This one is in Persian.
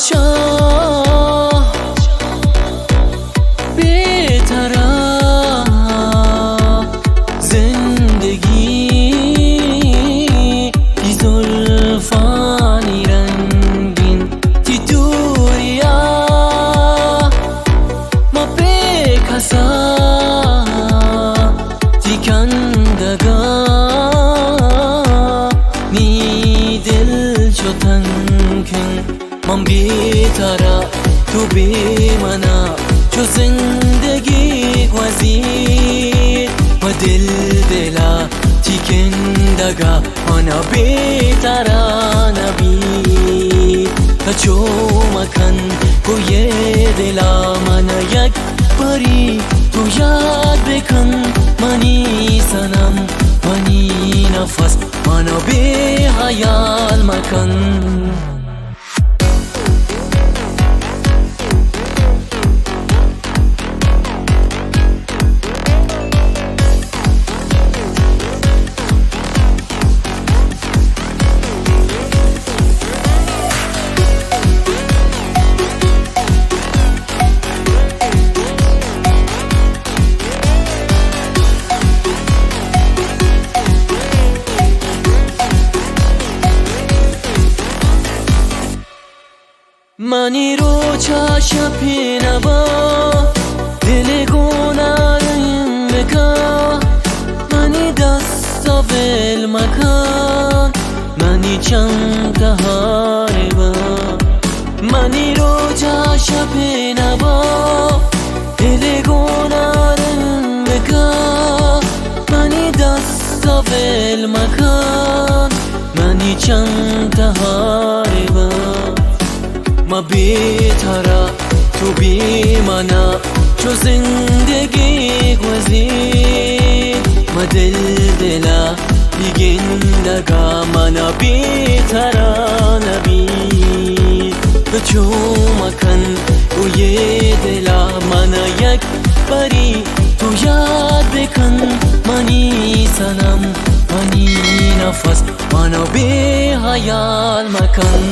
چاه بی‌طرف زندگی بی زلفانی رنگین تی دوریا ما بکسا تی کندگا نی دل چو تنکن من بی‌طرف تو بی منا چو زندگی گوزید و دل دلا تیکندگا آنا بی‌طرف نبید و چو مکن گوی دلا من یک باری تو یاد بکن منی سنم منی نفس منو بی خیال مکن منی رو چشم پینبا دل گونارم بکا منی دست ول مکان منی چند هاری با منی رو چشم پینبا دل گونارم بکا منی دست ول مکان منی چند هاری با ما بی‌طرف تو بی منا چو زندگی گوزید ما دل دلا بیگندگا منا بی‌طرف نبید و چو مکن گوی دلا منا یک باری تو یاد بکن منی سنم منی نفس منو بی خیال مکن